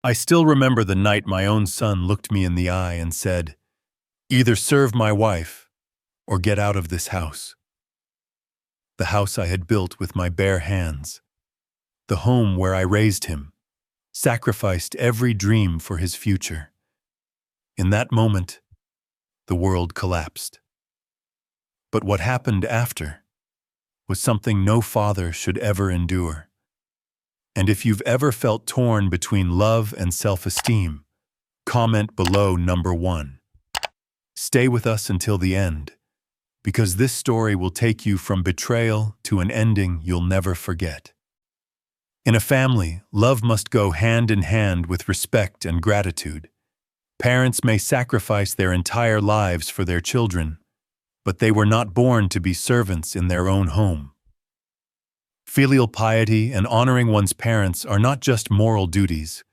I still remember the night my own son looked me in the eye and said, "Either serve my wife or get out of this house." The house I had built with my bare hands, the home where I raised him, sacrificed every dream for his future. In that moment, the world collapsed. But what happened after was something no father should ever endure. And if you've ever felt torn between love and self-esteem, comment below number 1. Stay with us until the end, because this story will take you from betrayal to an ending you'll never forget. In a family, love must go hand in hand with respect and gratitude. Parents may sacrifice their entire lives for their children, but they were not born to be servants in their own home. Filial piety and honoring one's parents are not just moral duties,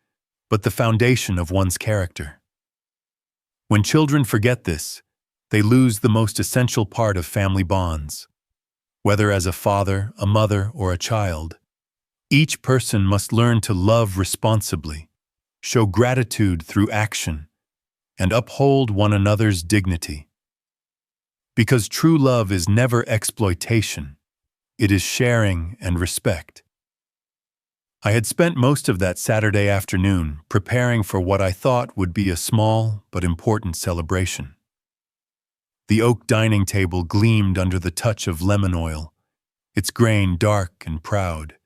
but the foundation of one's character. When children forget this, they lose the most essential part of family bonds. Whether as a father, a mother, or a child, each person must learn to love responsibly, show gratitude through action, and uphold one another's dignity. Because true love is never exploitation, it is sharing and respect. I had spent most of that Saturday afternoon preparing for what I thought would be a small but important celebration. The oak dining table gleamed under the touch of lemon oil, its grain dark and proud.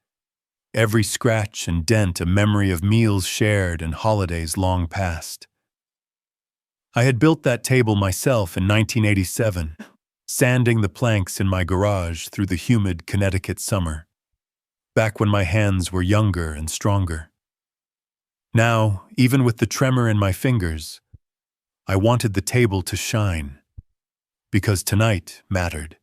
Every scratch and dent a memory of meals shared and holidays long past. I had built that table myself in 1987, sanding the planks in my garage through the humid Connecticut summer, back when my hands were younger and stronger. Now, even with the tremor in my fingers, I wanted the table to shine, because tonight mattered.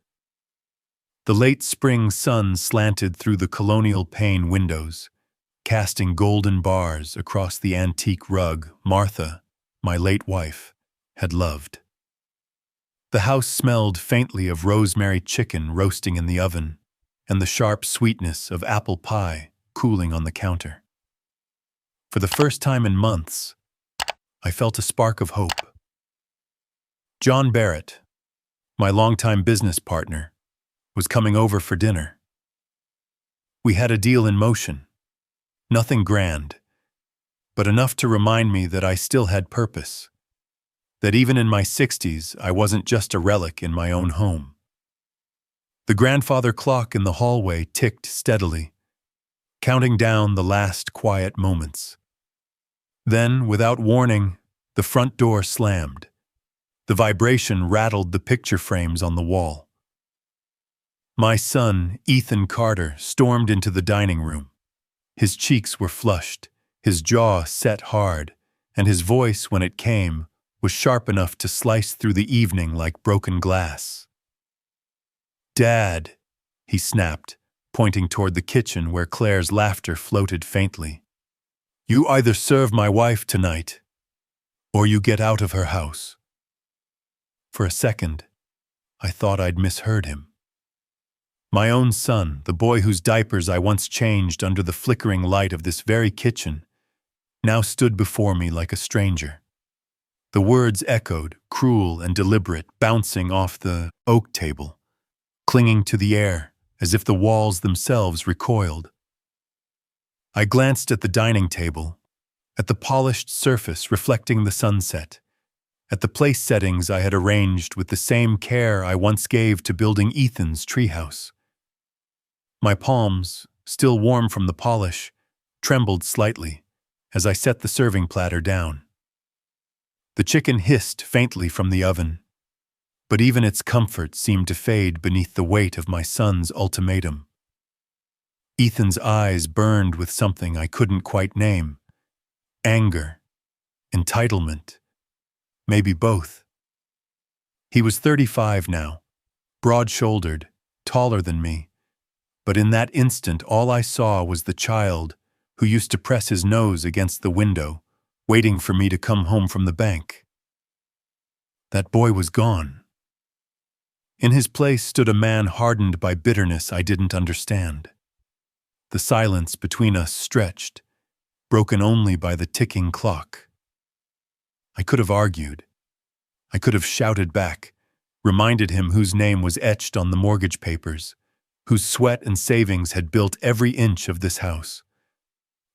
The late spring sun slanted through the colonial pane windows, casting golden bars across the antique rug Martha, my late wife, had loved. The house smelled faintly of rosemary chicken roasting in the oven, and the sharp sweetness of apple pie cooling on the counter. For the first time in months, I felt a spark of hope. John Barrett, my longtime business partner, was coming over for dinner. We had a deal in motion, nothing grand, but enough to remind me that I still had purpose, that even in my 60s I wasn't just a relic in my own home. The grandfather clock in the hallway ticked steadily, counting down the last quiet moments. Then, without warning, the front door slammed. The vibration rattled the picture frames on the wall. My son, Ethan Carter, stormed into the dining room. His cheeks were flushed, his jaw set hard, and his voice, when it came, was sharp enough to slice through the evening like broken glass. "Dad," he snapped, pointing toward the kitchen where Claire's laughter floated faintly. "You either serve my wife tonight, or you get out of her house." For a second, I thought I'd misheard him. My own son, the boy whose diapers I once changed under the flickering light of this very kitchen, now stood before me like a stranger. The words echoed, cruel and deliberate, bouncing off the oak table, clinging to the air as if the walls themselves recoiled. I glanced at the dining table, at the polished surface reflecting the sunset, at the place settings I had arranged with the same care I once gave to building Ethan's treehouse. My palms, still warm from the polish, trembled slightly as I set the serving platter down. The chicken hissed faintly from the oven, but even its comfort seemed to fade beneath the weight of my son's ultimatum. Ethan's eyes burned with something I couldn't quite name. Anger, entitlement, maybe both. He was 35 now, broad-shouldered, taller than me, but in that instant all I saw was the child who used to press his nose against the window, waiting for me to come home from the bank. That boy was gone. In his place stood a man hardened by bitterness I didn't understand. The silence between us stretched, broken only by the ticking clock. I could have argued. I could have shouted back, reminded him whose name was etched on the mortgage papers, whose sweat and savings had built every inch of this house.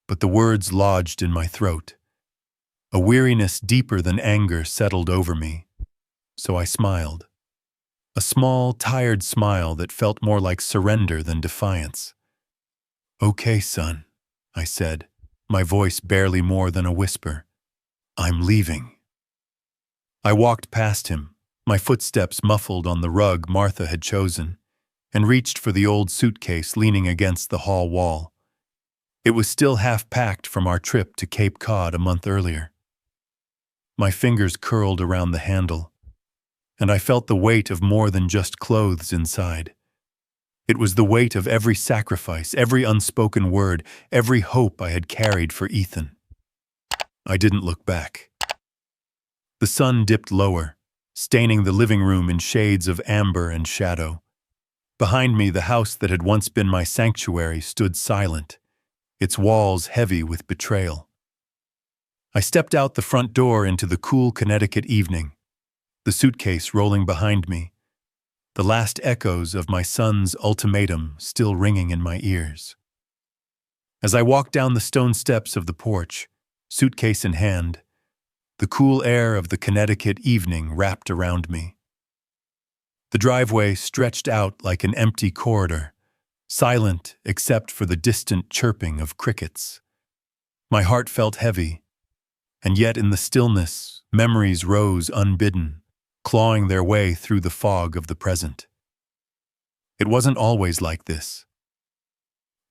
But the words lodged in my throat. A weariness deeper than anger settled over me, so I smiled. A small, tired smile that felt more like surrender than defiance. "Okay, son," I said, my voice barely more than a whisper. "I'm leaving." I walked past him, my footsteps muffled on the rug Martha had chosen, and reached for the old suitcase leaning against the hall wall. It was still half-packed from our trip to Cape Cod a month earlier. My fingers curled around the handle, and I felt the weight of more than just clothes inside. It was the weight of every sacrifice, every unspoken word, every hope I had carried for Ethan. I didn't look back. The sun dipped lower, staining the living room in shades of amber and shadow. Behind me, the house that had once been my sanctuary stood silent, its walls heavy with betrayal. I stepped out the front door into the cool Connecticut evening, the suitcase rolling behind me, the last echoes of my son's ultimatum still ringing in my ears. As I walked down the stone steps of the porch, suitcase in hand, the cool air of the Connecticut evening wrapped around me. The driveway stretched out like an empty corridor, silent except for the distant chirping of crickets. My heart felt heavy, and yet in the stillness, memories rose unbidden, clawing their way through the fog of the present. It wasn't always like this.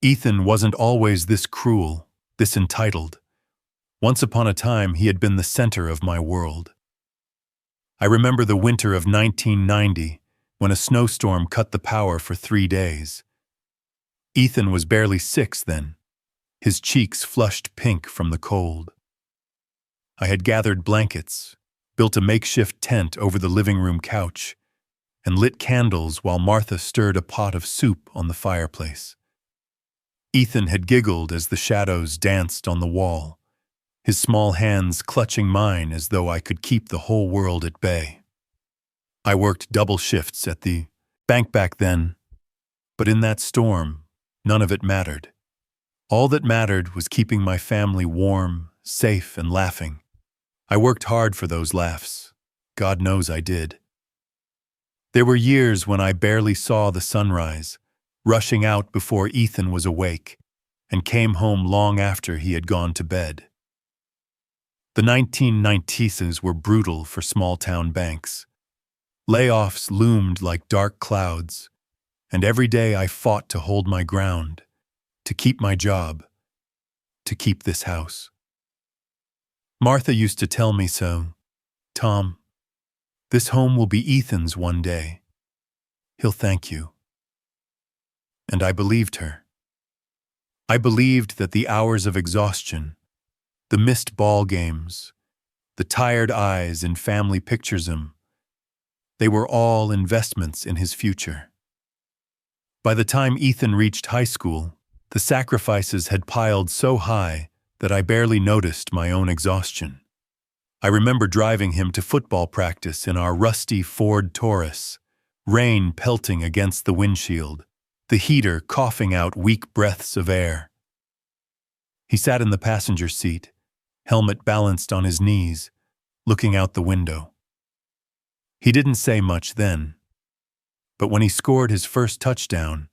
Ethan wasn't always this cruel, this entitled. Once upon a time, he had been the center of my world. I remember the winter of 1990, when a snowstorm cut the power for 3 days. Ethan was barely 6 then, his cheeks flushed pink from the cold. I had gathered blankets, built a makeshift tent over the living room couch, and lit candles while Martha stirred a pot of soup on the fireplace. Ethan had giggled as the shadows danced on the wall, his small hands clutching mine as though I could keep the whole world at bay. I worked double shifts at the bank back then, but in that storm, none of it mattered. All that mattered was keeping my family warm, safe, and laughing. I worked hard for those laughs. God knows I did. There were years when I barely saw the sunrise, rushing out before Ethan was awake, and came home long after he had gone to bed. The 1990s were brutal for small-town banks. Layoffs loomed like dark clouds, and every day I fought to hold my ground, to keep my job, to keep this house. Martha used to tell me so. "Tom, this home will be Ethan's one day. He'll thank you." And I believed her. I believed that the hours of exhaustion, the missed ball games, the tired eyes in family pictures, they were all investments in his future. By the time Ethan reached high school, the sacrifices had piled so high that I barely noticed my own exhaustion. I remember driving him to football practice in our rusty Ford Taurus, rain pelting against the windshield, the heater coughing out weak breaths of air. He sat in the passenger seat, helmet balanced on his knees, looking out the window. He didn't say much then, but when he scored his first touchdown,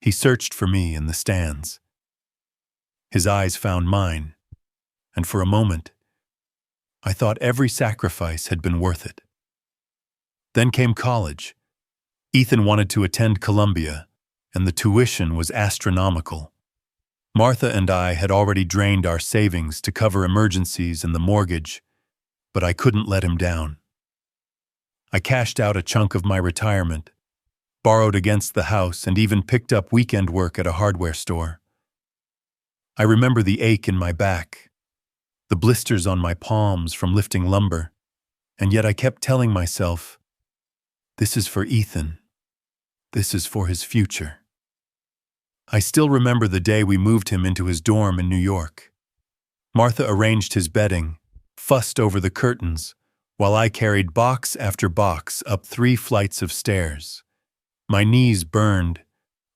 he searched for me in the stands. His eyes found mine, and for a moment, I thought every sacrifice had been worth it. Then came college. Ethan wanted to attend Columbia, and the tuition was astronomical. Martha and I had already drained our savings to cover emergencies and the mortgage, but I couldn't let him down. I cashed out a chunk of my retirement, borrowed against the house, and even picked up weekend work at a hardware store. I remember the ache in my back, the blisters on my palms from lifting lumber, and yet I kept telling myself, this is for Ethan. This is for his future. I still remember the day we moved him into his dorm in New York. Martha arranged his bedding, fussed over the curtains, while I carried box after box up 3 flights of stairs. My knees burned,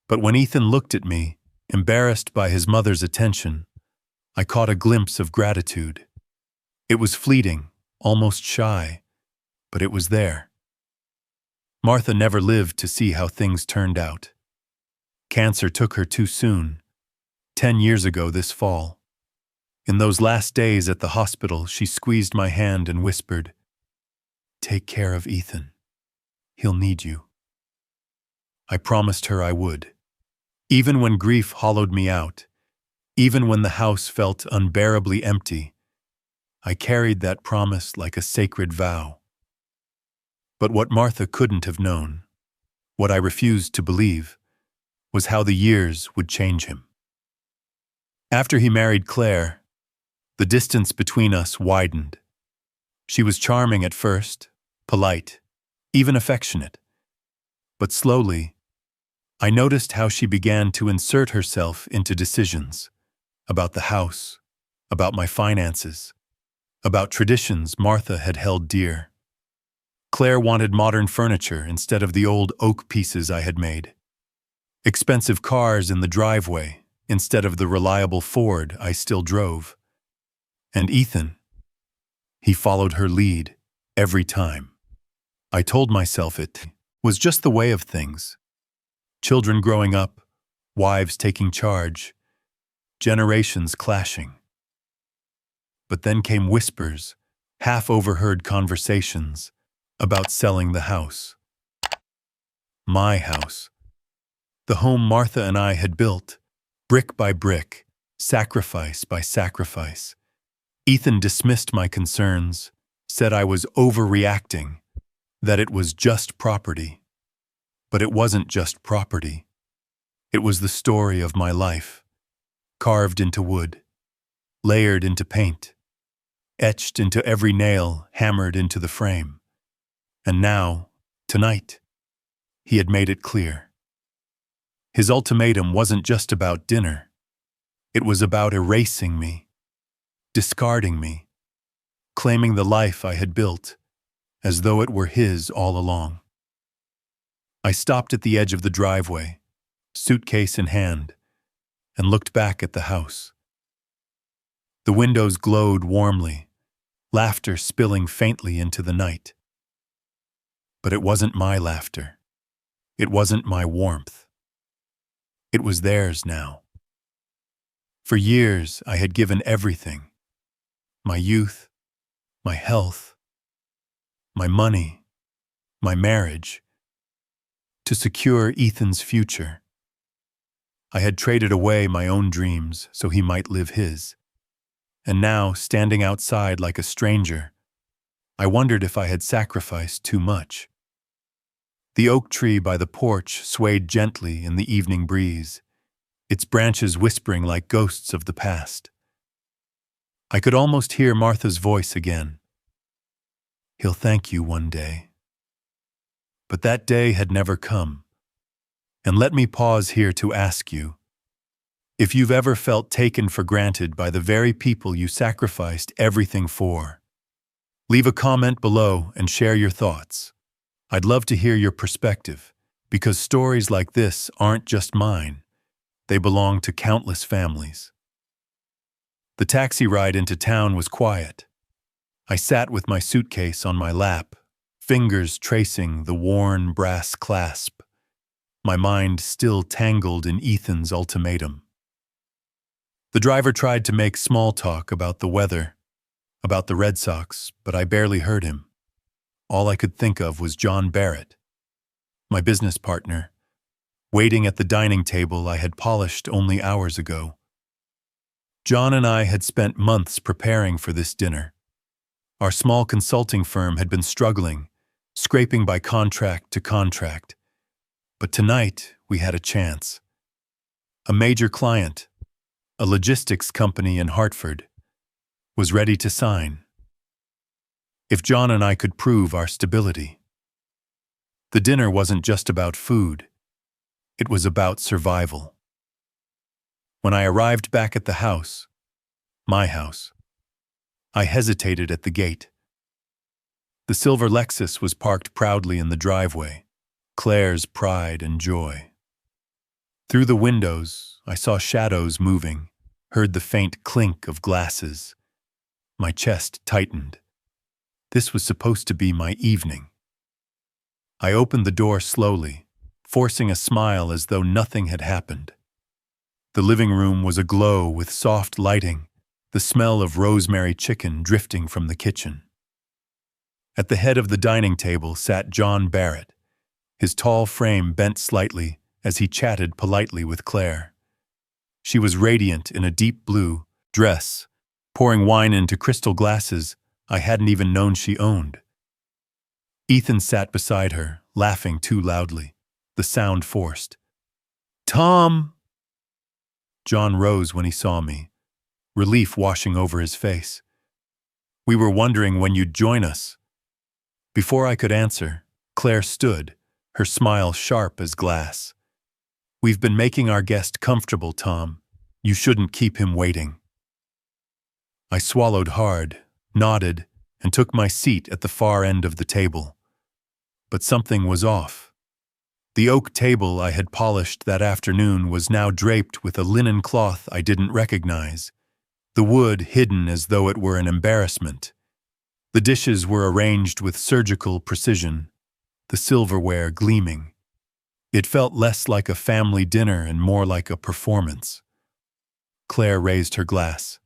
but when Ethan looked at me, embarrassed by his mother's attention, I caught a glimpse of gratitude. It was fleeting, almost shy, but it was there. Martha never lived to see how things turned out. Cancer took her too soon, 10 years ago this fall. In those last days at the hospital, she squeezed my hand and whispered, "Take care of Ethan. He'll need you." I promised her I would. Even when grief hollowed me out, even when the house felt unbearably empty, I carried that promise like a sacred vow. But what Martha couldn't have known, what I refused to believe, was how the years would change him. After he married Claire, the distance between us widened. She was charming at first, polite, even affectionate. But slowly, I noticed how she began to insert herself into decisions about the house, about my finances, about traditions Martha had held dear. Claire wanted modern furniture instead of the old oak pieces I had made, expensive cars in the driveway instead of the reliable Ford I still drove. And Ethan, he followed her lead every time. I told myself it was just the way of things. Children growing up, wives taking charge, generations clashing. But then came whispers, half-overheard conversations about selling the house. My house. The home Martha and I had built, brick by brick, sacrifice by sacrifice. Ethan dismissed my concerns, said I was overreacting, that it was just property. But it wasn't just property. It was the story of my life, carved into wood, layered into paint, etched into every nail, hammered into the frame. And now, tonight, he had made it clear. His ultimatum wasn't just about dinner. It was about erasing me, discarding me, claiming the life I had built, as though it were his all along. I stopped at the edge of the driveway, suitcase in hand, and looked back at the house. The windows glowed warmly, laughter spilling faintly into the night. But it wasn't my laughter. It wasn't my warmth. It was theirs now. For years, I had given everything. My youth, my health, my money, my marriage, to secure Ethan's future. I had traded away my own dreams so he might live his. And now, standing outside like a stranger, I wondered if I had sacrificed too much. The oak tree by the porch swayed gently in the evening breeze, its branches whispering like ghosts of the past. I could almost hear Martha's voice again. "He'll thank you one day." But that day had never come. And let me pause here to ask you, if you've ever felt taken for granted by the very people you sacrificed everything for. Leave a comment below and share your thoughts. I'd love to hear your perspective, because stories like this aren't just mine. They belong to countless families. The taxi ride into town was quiet. I sat with my suitcase on my lap, fingers tracing the worn brass clasp, my mind still tangled in Ethan's ultimatum. The driver tried to make small talk about the weather, about the Red Sox, but I barely heard him. All I could think of was John Barrett, my business partner, waiting at the dining table I had polished only hours ago. John and I had spent months preparing for this dinner. Our small consulting firm had been struggling, scraping by contract to contract. But tonight, we had a chance. A major client, a logistics company in Hartford, was ready to sign. If John and I could prove our stability. The dinner wasn't just about food. It was about survival. When I arrived back at the house, my house. I hesitated at the gate. The silver Lexus was parked proudly in the driveway, Claire's pride and joy. Through the windows, I saw shadows moving, heard the faint clink of glasses. My chest tightened. This was supposed to be my evening. I opened the door slowly, forcing a smile as though nothing had happened. The living room was aglow with soft lighting, the smell of rosemary chicken drifting from the kitchen. At the head of the dining table sat John Barrett, his tall frame bent slightly as he chatted politely with Claire. She was radiant in a deep blue dress, pouring wine into crystal glasses I hadn't even known she owned. Ethan sat beside her, laughing too loudly, the sound forced. "Tom!" John rose when he saw me, relief washing over his face. "We were wondering when you'd join us." Before I could answer, Claire stood, her smile sharp as glass. "We've been making our guest comfortable, Tom. You shouldn't keep him waiting." I swallowed hard, nodded, and took my seat at the far end of the table. But something was off. The oak table I had polished that afternoon was now draped with a linen cloth I didn't recognize, the wood hidden as though it were an embarrassment. The dishes were arranged with surgical precision, the silverware gleaming. It felt less like a family dinner and more like a performance. Claire raised her glass.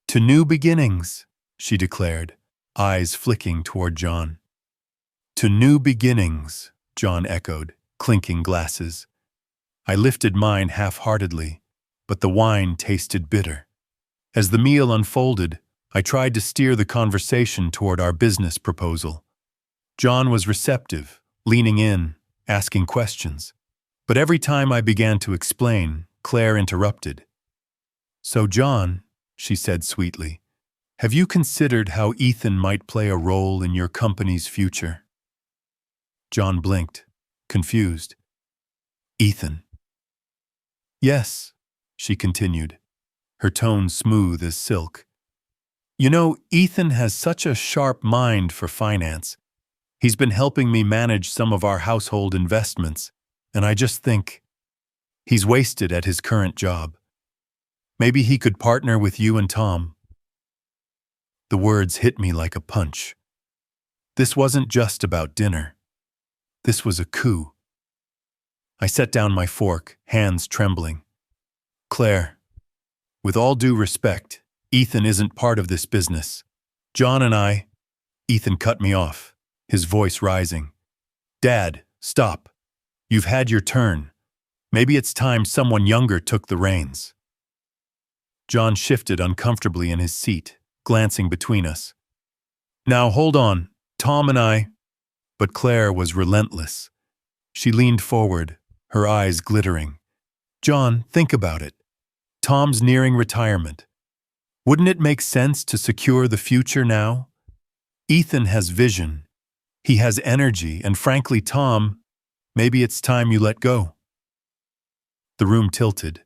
"To new beginnings," she declared, eyes flicking toward John. "To new beginnings," John echoed, clinking glasses. I lifted mine half-heartedly, but the wine tasted bitter. As the meal unfolded, I tried to steer the conversation toward our business proposal. John was receptive, leaning in, asking questions. But every time I began to explain, Claire interrupted. "So, John," she said sweetly, "have you considered how Ethan might play a role in your company's future?" John blinked, confused. "Ethan?" "Yes," she continued, her tone smooth as silk. "You know, Ethan has such a sharp mind for finance. He's been helping me manage some of our household investments, and I just think he's wasted at his current job. Maybe he could partner with you and Tom." The words hit me like a punch. This wasn't just about dinner. This was a coup. I set down my fork, hands trembling. "Claire, with all due respect, Ethan isn't part of this business. John and I—" Ethan cut me off, his voice rising. "Dad, stop. You've had your turn. Maybe it's time someone younger took the reins." John shifted uncomfortably in his seat, glancing between us. "Now hold on, Tom and I—" But Claire was relentless. She leaned forward, her eyes glittering. "John, think about it. Tom's nearing retirement. Wouldn't it make sense to secure the future now? Ethan has vision. He has energy, and frankly, Tom, maybe it's time you let go." The room tilted.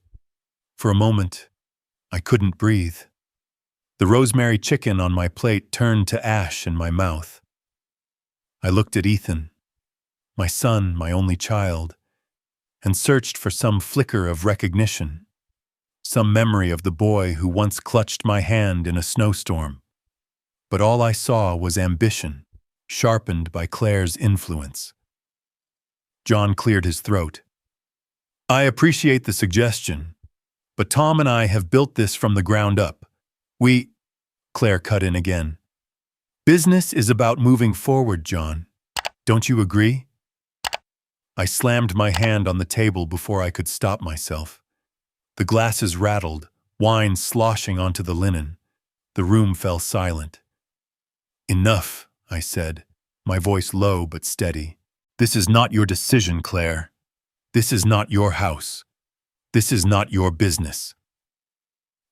For a moment, I couldn't breathe. The rosemary chicken on my plate turned to ash in my mouth. I looked at Ethan, my son, my only child, and searched for some flicker of recognition, some memory of the boy who once clutched my hand in a snowstorm. But all I saw was ambition, sharpened by Claire's influence. John cleared his throat. "I appreciate the suggestion, but Tom and I have built this from the ground up. Claire cut in again. "Business is about moving forward, John. Don't you agree?" I slammed my hand on the table before I could stop myself. The glasses rattled, wine sloshing onto the linen. The room fell silent. "Enough," I said, my voice low but steady. "This is not your decision, Claire. This is not your house. This is not your business."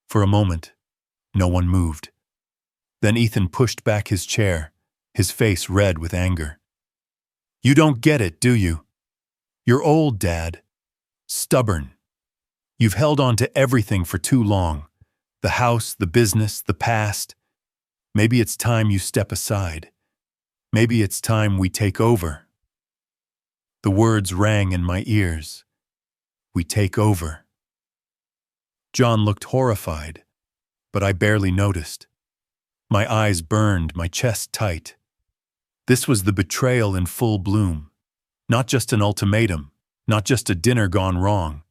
For a moment, no one moved. Then Ethan pushed back his chair, his face red with anger. "You don't get it, do you? You're old, Dad. Stubborn. You've held on to everything for too long. The house, the business, the past. Maybe it's time you step aside. Maybe it's time we take over. The words rang in my ears. We take over. John looked horrified, but I barely noticed. My eyes burned, my chest tight. This was the betrayal in full bloom. Not just an ultimatum, not just a dinner gone wrong.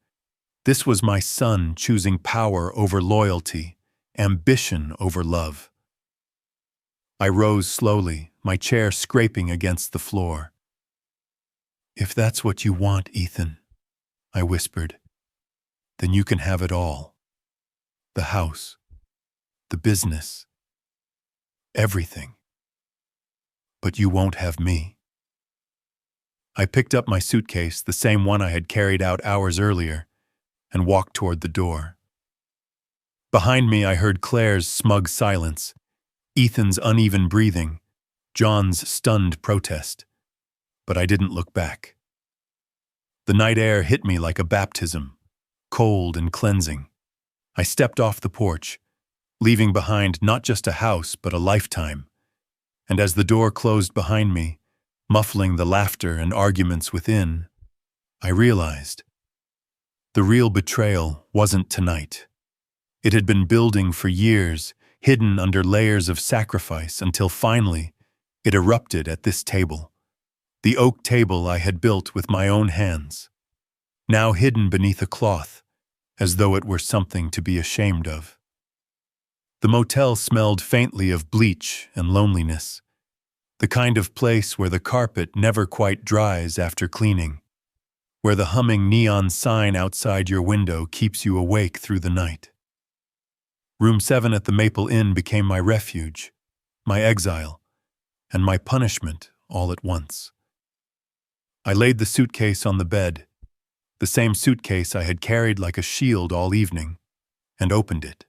This was my son choosing power over loyalty, ambition over love. I rose slowly, my chair scraping against the floor. "If that's what you want, Ethan," I whispered, "then you can have it all. The house, the business, everything. But you won't have me." I picked up my suitcase, the same one I had carried out hours earlier, and walked toward the door. Behind me I heard Claire's smug silence, Ethan's uneven breathing, John's stunned protest. But I didn't look back. The night air hit me like a baptism, cold and cleansing. I stepped off the porch, leaving behind not just a house but a lifetime. And as the door closed behind me, muffling the laughter and arguments within, I realized the real betrayal wasn't tonight. It had been building for years, hidden under layers of sacrifice, until finally it erupted at this table. The oak table I had built with my own hands, now hidden beneath a cloth, as though it were something to be ashamed of. The motel smelled faintly of bleach and loneliness, the kind of place where the carpet never quite dries after cleaning, where the humming neon sign outside your window keeps you awake through the night. Room 7 at the Maple Inn became my refuge, my exile, and my punishment all at once. I laid the suitcase on the bed, the same suitcase I had carried like a shield all evening, and opened it.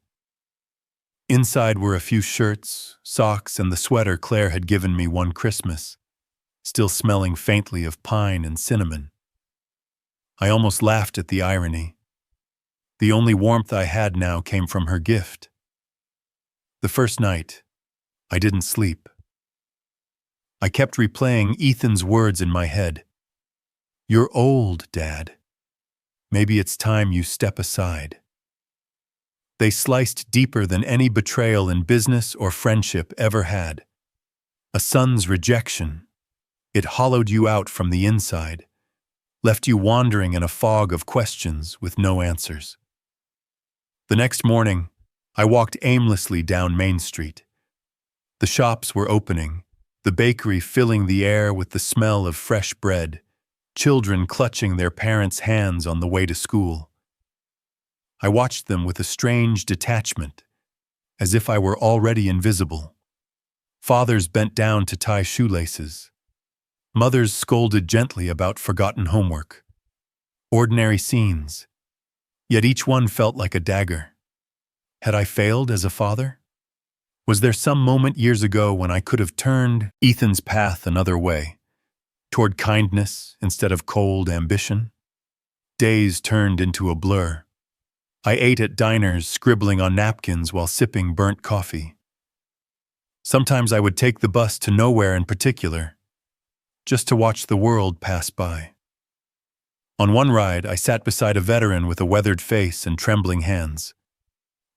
Inside were a few shirts, socks, and the sweater Claire had given me one Christmas, still smelling faintly of pine and cinnamon. I almost laughed at the irony. The only warmth I had now came from her gift. The first night, I didn't sleep. I kept replaying Ethan's words in my head. "You're old, Dad. Maybe it's time you step aside." They sliced deeper than any betrayal in business or friendship ever had. A son's rejection. It hollowed you out from the inside, left you wandering in a fog of questions with no answers. The next morning, I walked aimlessly down Main Street. The shops were opening, the bakery filling the air with the smell of fresh bread, children clutching their parents' hands on the way to school. I watched them with a strange detachment, as if I were already invisible. Fathers bent down to tie shoelaces. Mothers scolded gently about forgotten homework. Ordinary scenes, yet each one felt like a dagger. Had I failed as a father? Was there some moment years ago when I could have turned Ethan's path another way, toward kindness instead of cold ambition? Days turned into a blur. I ate at diners, scribbling on napkins while sipping burnt coffee. Sometimes I would take the bus to nowhere in particular, just to watch the world pass by. On one ride, I sat beside a veteran with a weathered face and trembling hands.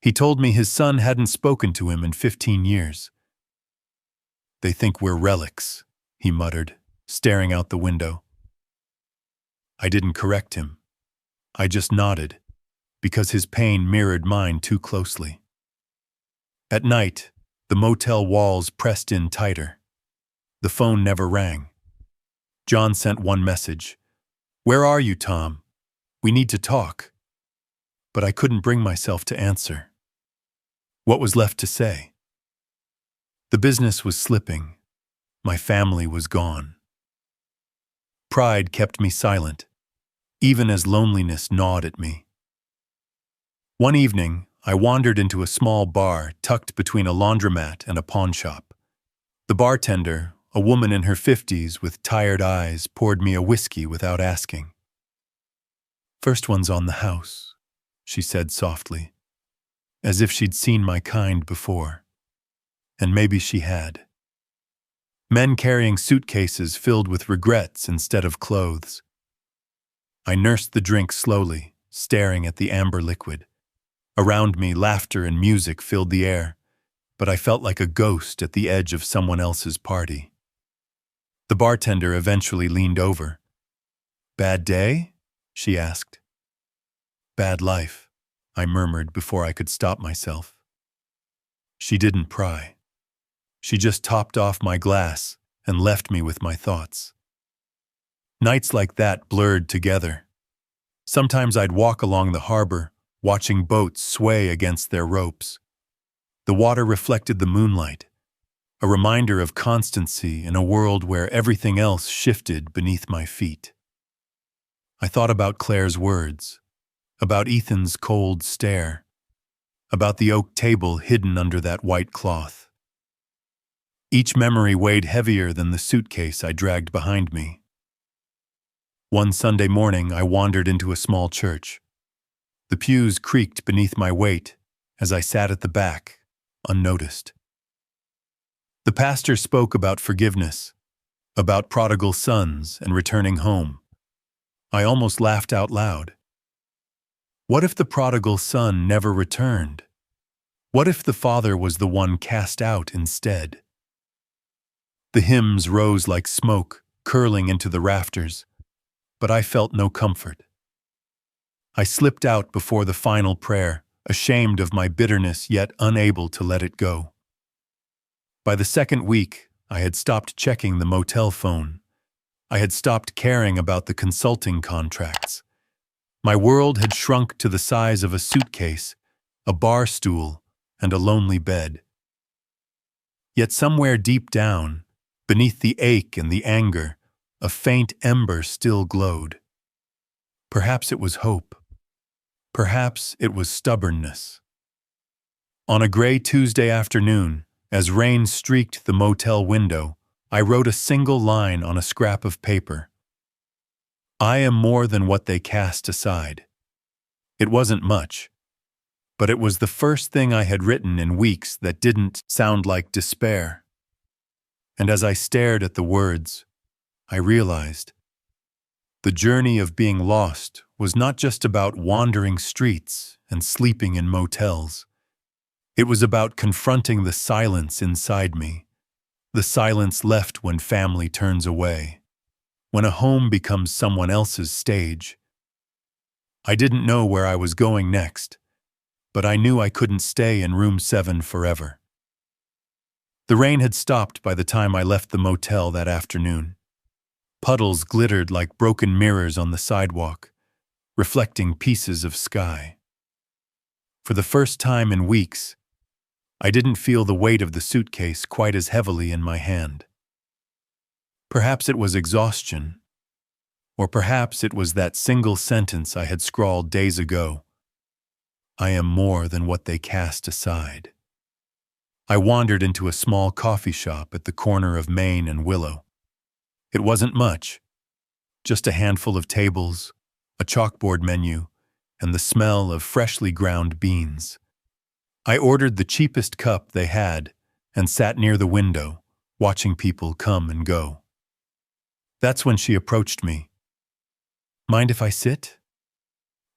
He told me his son hadn't spoken to him in 15 years. "They think we're relics," he muttered, staring out the window. I didn't correct him. I just nodded, because his pain mirrored mine too closely. At night, the motel walls pressed in tighter. The phone never rang. John sent one message. "Where are you, Tom? We need to talk." But I couldn't bring myself to answer. What was left to say? The business was slipping. My family was gone. Pride kept me silent, even as loneliness gnawed at me. One evening, I wandered into a small bar tucked between a laundromat and a pawn shop. The bartender, a woman in her 50s with tired eyes, poured me a whiskey without asking. "First one's on the house," she said softly. as if she'd seen my kind before. And maybe she had. Men carrying suitcases filled with regrets instead of clothes. I nursed the drink slowly, staring at the amber liquid. Around me, laughter and music filled the air, but I felt like a ghost at the edge of someone else's party. The bartender eventually leaned over. "Bad day?" she asked. "Bad life," I murmured before I could stop myself. She didn't pry. She just topped off my glass and left me with my thoughts. Nights like that blurred together. Sometimes I'd walk along the harbor, watching boats sway against their ropes. The water reflected the moonlight, a reminder of constancy in a world where everything else shifted beneath my feet. I thought about Claire's words, about Ethan's cold stare, about the oak table hidden under that white cloth. Each memory weighed heavier than the suitcase I dragged behind me. One Sunday morning, I wandered into a small church. The pews creaked beneath my weight as I sat at the back, unnoticed. The pastor spoke about forgiveness, about prodigal sons and returning home. I almost laughed out loud. What if the prodigal son never returned? What if the father was the one cast out instead? The hymns rose like smoke, curling into the rafters, but I felt no comfort. I slipped out before the final prayer, ashamed of my bitterness yet unable to let it go. By the second week, I had stopped checking the motel phone. I had stopped caring about the consulting contracts. My world had shrunk to the size of a suitcase, a bar stool, and a lonely bed. Yet somewhere deep down, beneath the ache and the anger, a faint ember still glowed. Perhaps it was hope. Perhaps it was stubbornness. On a gray Tuesday afternoon, as rain streaked the motel window, I wrote a single line on a scrap of paper. I am more than what they cast aside. It wasn't much, but it was the first thing I had written in weeks that didn't sound like despair. And as I stared at the words, I realized the journey of being lost was not just about wandering streets and sleeping in motels. It was about confronting the silence inside me, the silence left when family turns away, when a home becomes someone else's stage. I didn't know where I was going next, but I knew I couldn't stay in room 7 forever. The rain had stopped by the time I left the motel that afternoon. Puddles glittered like broken mirrors on the sidewalk, reflecting pieces of sky. For the first time in weeks, I didn't feel the weight of the suitcase quite as heavily in my hand. Perhaps it was exhaustion, or perhaps it was that single sentence I had scrawled days ago. I am more than what they cast aside. I wandered into a small coffee shop at the corner of Main and Willow. It wasn't much, just a handful of tables, a chalkboard menu, and the smell of freshly ground beans. I ordered the cheapest cup they had and sat near the window, watching people come and go. That's when she approached me. "Mind if I sit?"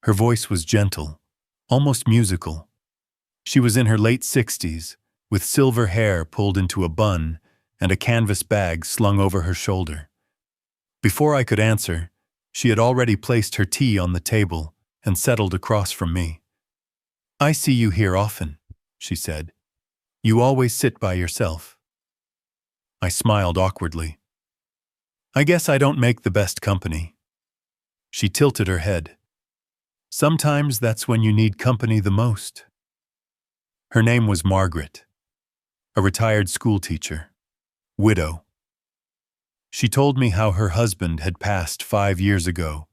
Her voice was gentle, almost musical. She was in her late 60s, with silver hair pulled into a bun and a canvas bag slung over her shoulder. Before I could answer, she had already placed her tea on the table and settled across from me. "I see you here often," she said. "You always sit by yourself." I smiled awkwardly. "I guess I don't make the best company." She tilted her head. "Sometimes that's when you need company the most." Her name was Margaret, a retired schoolteacher, widow. She told me how her husband had passed 5 years ago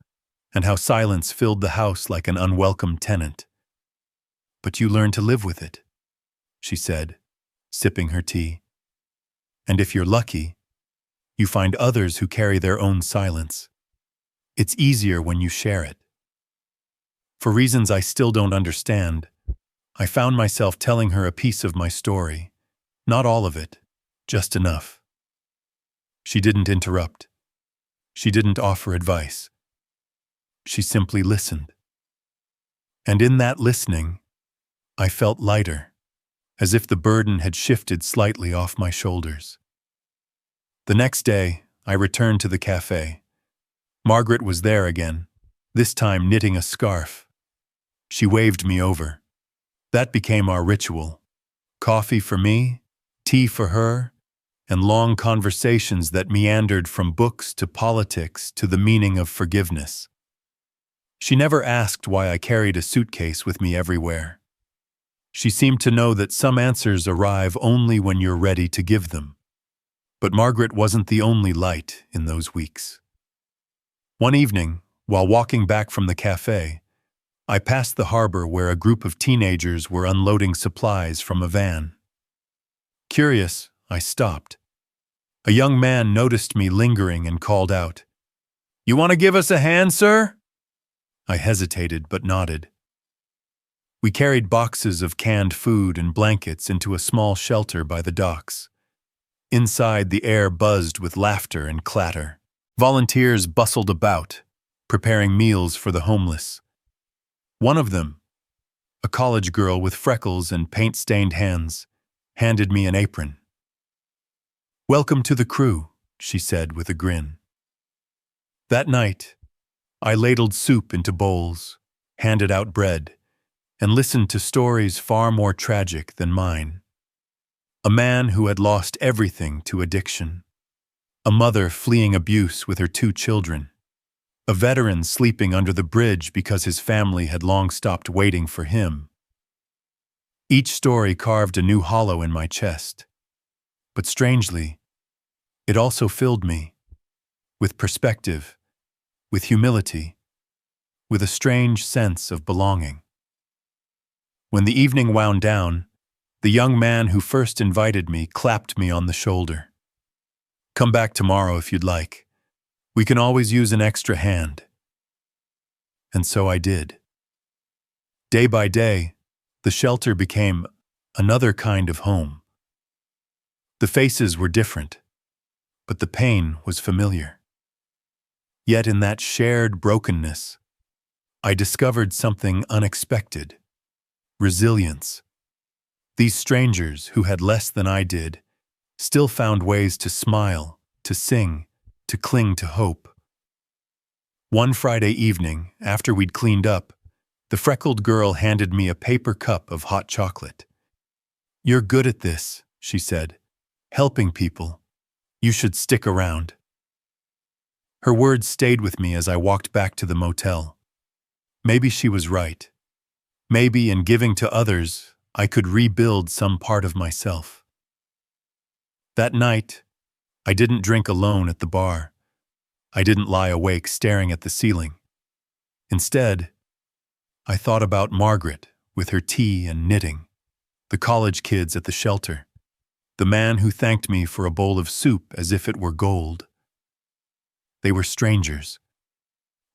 and how silence filled the house like an unwelcome tenant. "But you learn to live with it," she said, sipping her tea. "And if you're lucky, you find others who carry their own silence. It's easier when you share it." For reasons I still don't understand, I found myself telling her a piece of my story. Not all of it, just enough. She didn't interrupt. She didn't offer advice. She simply listened. And in that listening, I felt lighter, as if the burden had shifted slightly off my shoulders. The next day, I returned to the cafe. Margaret was there again, this time knitting a scarf. She waved me over. That became our ritual. Coffee for me, tea for her, and long conversations that meandered from books to politics to the meaning of forgiveness. She never asked why I carried a suitcase with me everywhere. She seemed to know that some answers arrive only when you're ready to give them. But Margaret wasn't the only light in those weeks. One evening, while walking back from the cafe, I passed the harbor where a group of teenagers were unloading supplies from a van. Curious, I stopped. A young man noticed me lingering and called out, "You want to give us a hand, sir?" I hesitated but nodded. We carried boxes of canned food and blankets into a small shelter by the docks. Inside, the air buzzed with laughter and clatter. Volunteers bustled about, preparing meals for the homeless. One of them, a college girl with freckles and paint-stained hands, handed me an apron. "Welcome to the crew," she said with a grin. That night, I ladled soup into bowls, handed out bread, and listened to stories far more tragic than mine. A man who had lost everything to addiction. A mother fleeing abuse with her 2 children. A veteran sleeping under the bridge because his family had long stopped waiting for him. Each story carved a new hollow in my chest. But strangely, it also filled me with perspective, with humility, with a strange sense of belonging. When the evening wound down, the young man who first invited me clapped me on the shoulder. "Come back tomorrow if you'd like. We can always use an extra hand." And so I did. Day by day, the shelter became another kind of home. The faces were different, but the pain was familiar. Yet in that shared brokenness, I discovered something unexpected: resilience. These strangers, who had less than I did, still found ways to smile, to sing, to cling to hope. One Friday evening, after we'd cleaned up, the freckled girl handed me a paper cup of hot chocolate. "You're good at this," she said. "Helping people. You should stick around." Her words stayed with me as I walked back to the motel. Maybe she was right. Maybe in giving to others, I could rebuild some part of myself. That night, I didn't drink alone at the bar. I didn't lie awake staring at the ceiling. Instead, I thought about Margaret with her tea and knitting, the college kids at the shelter, the man who thanked me for a bowl of soup as if it were gold. They were strangers,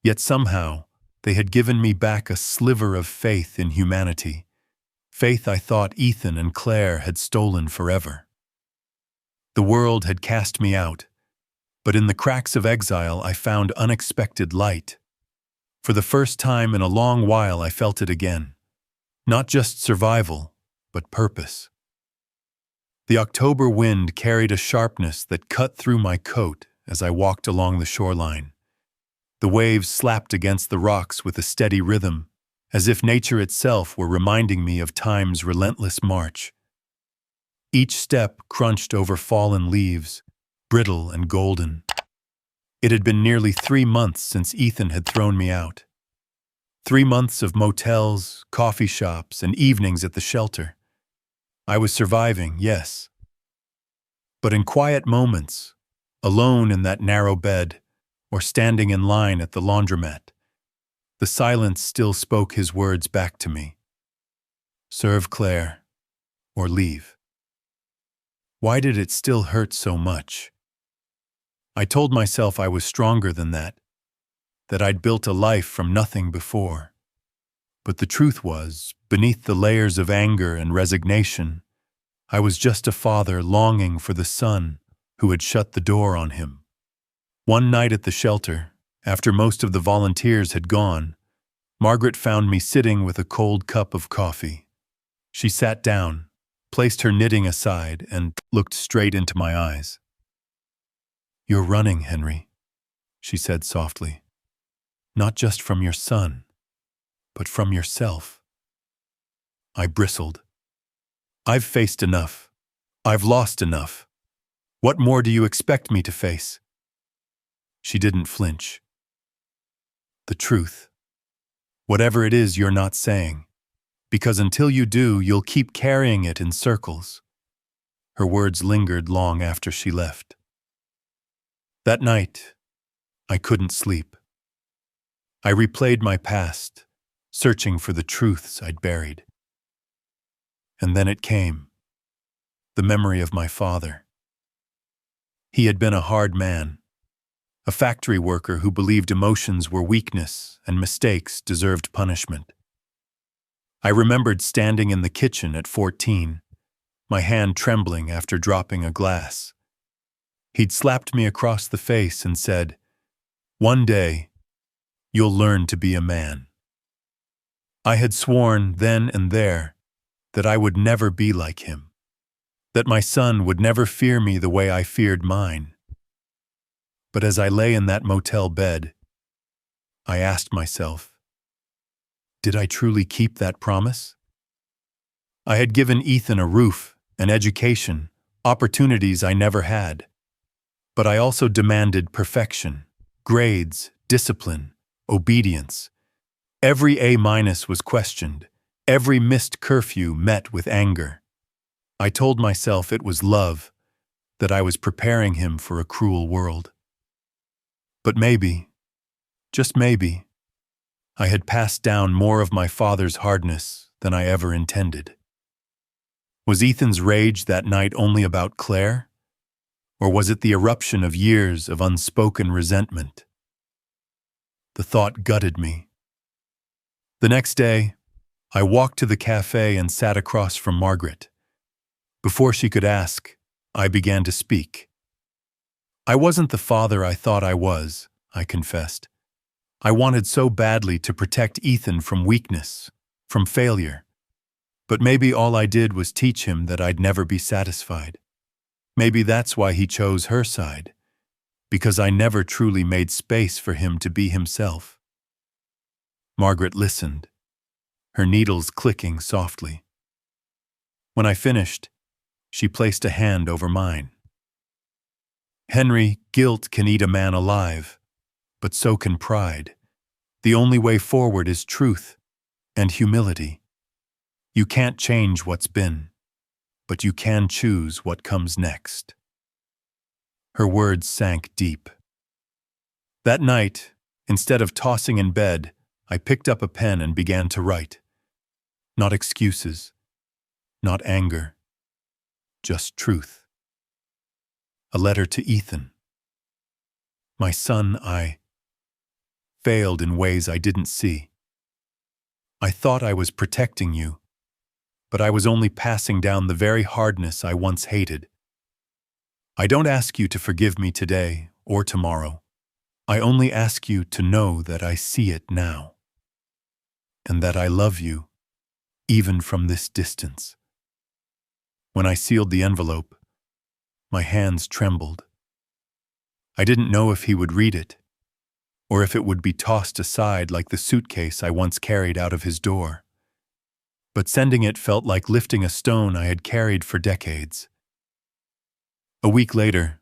yet somehow they had given me back a sliver of faith in humanity, faith I thought Ethan and Claire had stolen forever. The world had cast me out, but in the cracks of exile I found unexpected light. For the first time in a long while I felt it again. Not just survival, but purpose. The October wind carried a sharpness that cut through my coat as I walked along the shoreline. The waves slapped against the rocks with a steady rhythm, as if nature itself were reminding me of time's relentless march. Each step crunched over fallen leaves, brittle and golden. It had been nearly 3 months since Ethan had thrown me out. 3 months of motels, coffee shops, and evenings at the shelter. I was surviving, yes. But in quiet moments, alone in that narrow bed, or standing in line at the laundromat, the silence still spoke his words back to me. Serve Claire, or leave. Why did it still hurt so much? I told myself I was stronger than that I'd built a life from nothing before. But the truth was, Beneath the layers of anger and resignation, I was just a father longing for the son who had shut the door on him. One night at the shelter, after most of the volunteers had gone, Margaret found me sitting with a cold cup of coffee. She sat down, placed her knitting aside, and looked straight into my eyes. "You're running, Henry," she said softly. "Not just from your son, but from yourself." I bristled. "I've faced enough. I've lost enough. What more do you expect me to face?" She didn't flinch. "The truth. Whatever it is you're not saying. Because until you do, you'll keep carrying it in circles." Her words lingered long after she left. That night, I couldn't sleep. I replayed my past, searching for the truths I'd buried. And then it came, the memory of my father. He had been a hard man, a factory worker who believed emotions were weakness and mistakes deserved punishment. I remembered standing in the kitchen at 14, my hand trembling after dropping a glass. He'd slapped me across the face and said, "One day, you'll learn to be a man." I had sworn then and there that I would never be like him, that my son would never fear me the way I feared mine. But as I lay in that motel bed, I asked myself, did I truly keep that promise? I had given Ethan a roof, an education, opportunities I never had. But I also demanded perfection, grades, discipline, obedience. Every A- was questioned, every missed curfew met with anger. I told myself it was love, that I was preparing him for a cruel world. But maybe, just maybe, I had passed down more of my father's hardness than I ever intended. Was Ethan's rage that night only about Claire? Or was it the eruption of years of unspoken resentment? The thought gutted me. The next day, I walked to the cafe and sat across from Margaret. Before she could ask, I began to speak. I wasn't the father I thought I was, I confessed. I wanted so badly to protect Ethan from weakness, from failure. But maybe all I did was teach him that I'd never be satisfied. Maybe that's why he chose her side, because I never truly made space for him to be himself. Margaret listened, her needles clicking softly. When I finished, she placed a hand over mine. "Henry, guilt can eat a man alive, but so can pride. The only way forward is truth and humility. You can't change what's been, but you can choose what comes next." Her words sank deep. That night, instead of tossing in bed, I picked up a pen and began to write. Not excuses, not anger, just truth. A letter to Ethan. "My son, I failed in ways I didn't see. I thought I was protecting you, but I was only passing down the very hardness I once hated. I don't ask you to forgive me today or tomorrow. I only ask you to know that I see it now, and that I love you, even from this distance." When I sealed the envelope, my hands trembled. I didn't know if he would read it, or if it would be tossed aside like the suitcase I once carried out of his door. But sending it felt like lifting a stone I had carried for decades. A week later,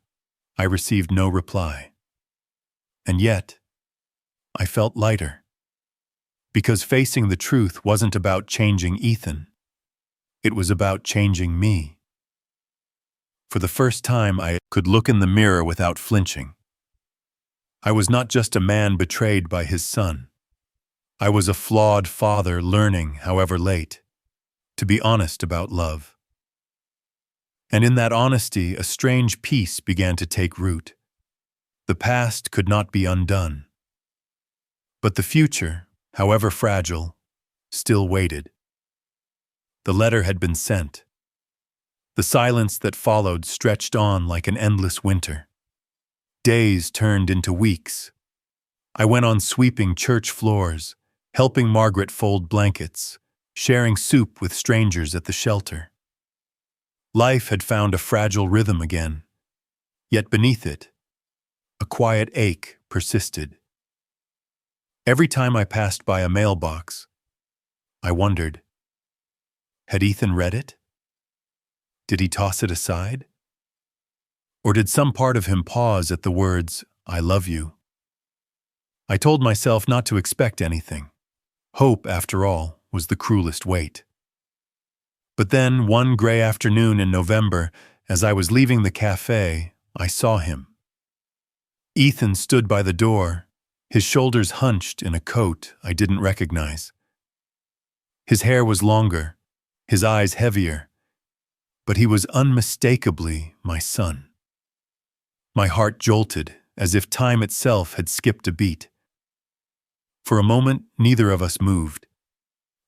I received no reply. And yet, I felt lighter. Because facing the truth wasn't about changing Ethan. It was about changing me. For the first time, I could look in the mirror without flinching. I was not just a man betrayed by his son. I was a flawed father learning, however late, to be honest about love. And in that honesty, a strange peace began to take root. The past could not be undone. But the future, however fragile, still waited. The letter had been sent. The silence that followed stretched on like an endless winter. Days turned into weeks. I went on sweeping church floors, helping Margaret fold blankets, sharing soup with strangers at the shelter. Life had found a fragile rhythm again, yet beneath it, a quiet ache persisted. Every time I passed by a mailbox, I wondered, had Ethan read it? Did he toss it aside? Or did some part of him pause at the words, "I love you"? I told myself not to expect anything. Hope, after all, was the cruelest weight. But then, one gray afternoon in November, as I was leaving the cafe, I saw him. Ethan stood by the door, his shoulders hunched in a coat I didn't recognize. His hair was longer, his eyes heavier, but he was unmistakably my son. My heart jolted, as if time itself had skipped a beat. For a moment, neither of us moved.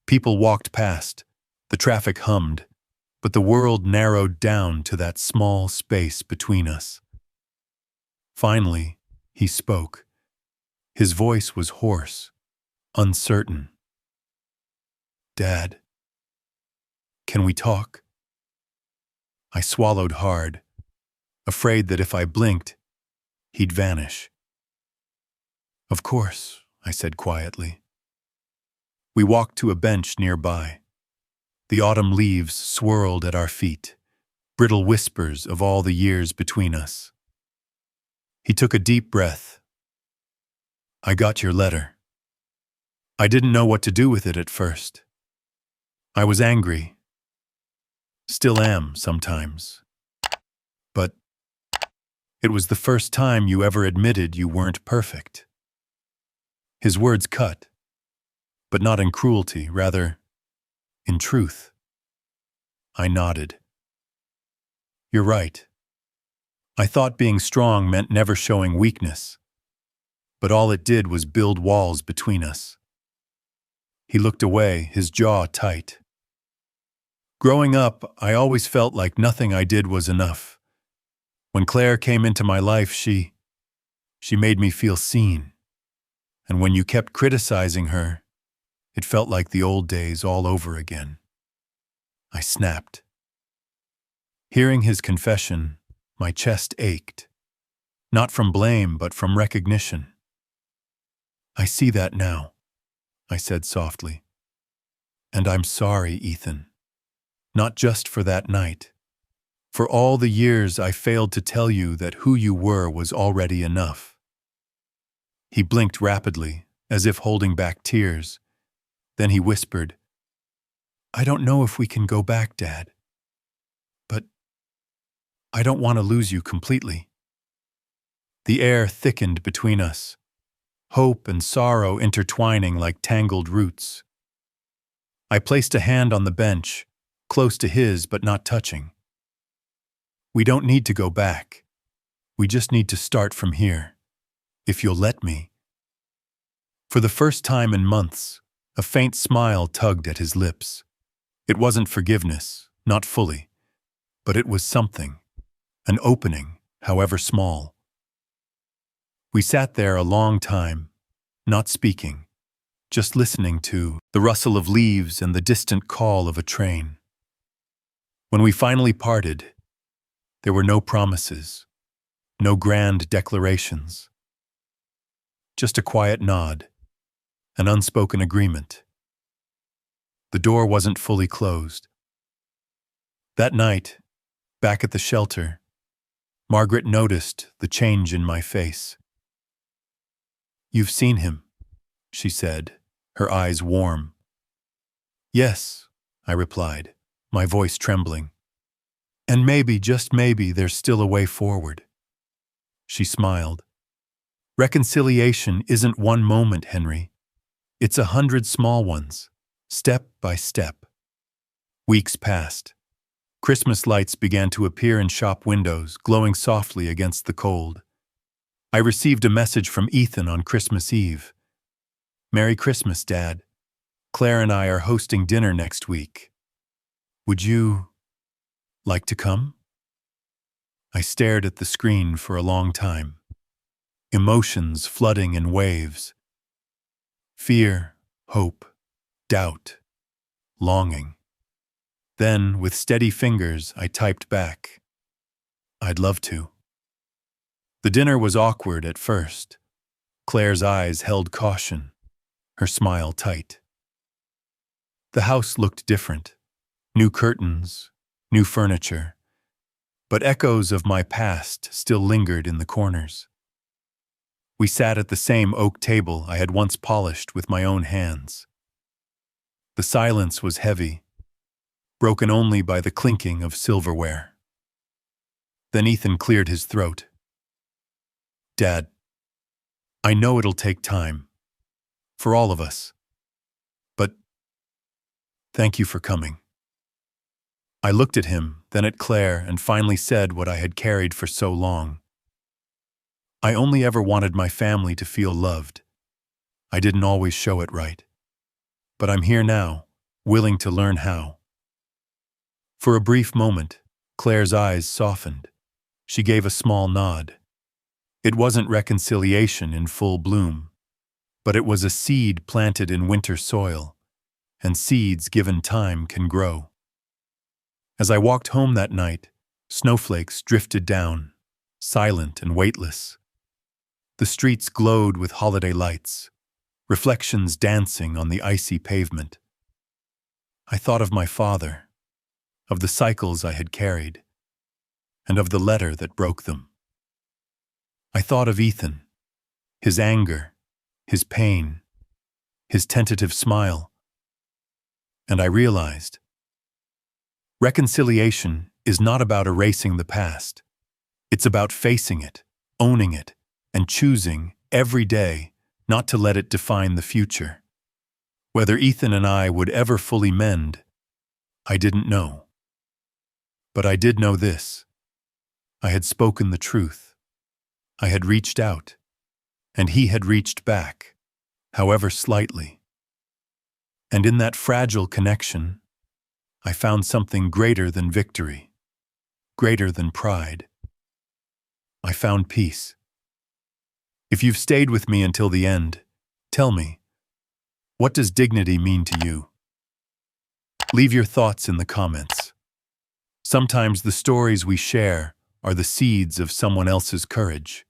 People walked past, the traffic hummed, but the world narrowed down to that small space between us. Finally, he spoke. His voice was hoarse, uncertain. "Dad, can we talk?" I swallowed hard, afraid that if I blinked, he'd vanish. "Of course," I said quietly. We walked to a bench nearby. The autumn leaves swirled at our feet, brittle whispers of all the years between us. He took a deep breath. "I got your letter. I didn't know what to do with it at first. I was angry. Still am sometimes. But it was the first time you ever admitted you weren't perfect." His words cut, but not in cruelty, rather, in truth. I nodded. "You're right. I thought being strong meant never showing weakness, but all it did was build walls between us." He looked away, his jaw tight. "Growing up, I always felt like nothing I did was enough. When Claire came into my life, she made me feel seen. And when you kept criticizing her, it felt like the old days all over again." I snapped. Hearing his confession, my chest ached, not from blame but from recognition. "I see that now," I said softly. "And I'm sorry, Ethan. Not just for that night. For all the years I failed to tell you that who you were was already enough." He blinked rapidly, as if holding back tears. Then he whispered, "I don't know if we can go back, Dad. But I don't want to lose you completely." The air thickened between us, hope and sorrow intertwining like tangled roots. I placed a hand on the bench, close to his but not touching. "We don't need to go back. We just need to start from here. If you'll let me." For the first time in months, a faint smile tugged at his lips. It wasn't forgiveness, not fully, but it was something, an opening, however small. We sat there a long time, not speaking, just listening to the rustle of leaves and the distant call of a train. When we finally parted, there were no promises, no grand declarations. Just a quiet nod, an unspoken agreement. The door wasn't fully closed. That night, back at the shelter, Margaret noticed the change in my face. "You've seen him," she said, her eyes warm. "Yes," I replied, my voice trembling. "And maybe, just maybe, there's still a way forward." She smiled. "Reconciliation isn't one moment, Henry. It's 100 small ones, step by step." Weeks passed. Christmas lights began to appear in shop windows, glowing softly against the cold. I received a message from Ethan on Christmas Eve. "Merry Christmas, Dad. Claire and I are hosting dinner next week." Would you like to come? I stared at the screen for a long time, emotions flooding in waves. Fear, hope, doubt, longing. Then, with steady fingers, I typed back, I'd love to. The dinner was awkward at first. Claire's eyes held caution, her smile tight. The house looked different. New curtains, new furniture. But echoes of my past still lingered in the corners. We sat at the same oak table I had once polished with my own hands. The silence was heavy, broken only by the clinking of silverware. Then Ethan cleared his throat. Dad, I know it'll take time, for all of us, but thank you for coming. I looked at him, then at Claire, and finally said what I had carried for so long. I only ever wanted my family to feel loved. I didn't always show it right. But I'm here now, willing to learn how. For a brief moment, Claire's eyes softened. She gave a small nod. It wasn't reconciliation in full bloom, but it was a seed planted in winter soil, and seeds given time can grow. As I walked home that night, snowflakes drifted down, silent and weightless. The streets glowed with holiday lights, reflections dancing on the icy pavement. I thought of my father, of the cycles I had carried, and of the letter that broke them. I thought of Ethan, his anger, his pain, his tentative smile, and I realized reconciliation is not about erasing the past. It's about facing it, owning it, and choosing every day not to let it define the future. Whether Ethan and I would ever fully mend, I didn't know. But I did know this. I had spoken the truth. I had reached out, and he had reached back, however slightly. And in that fragile connection, I found something greater than victory, greater than pride. I found peace. If you've stayed with me until the end, tell me, what does dignity mean to you? Leave your thoughts in the comments. Sometimes the stories we share are the seeds of someone else's courage.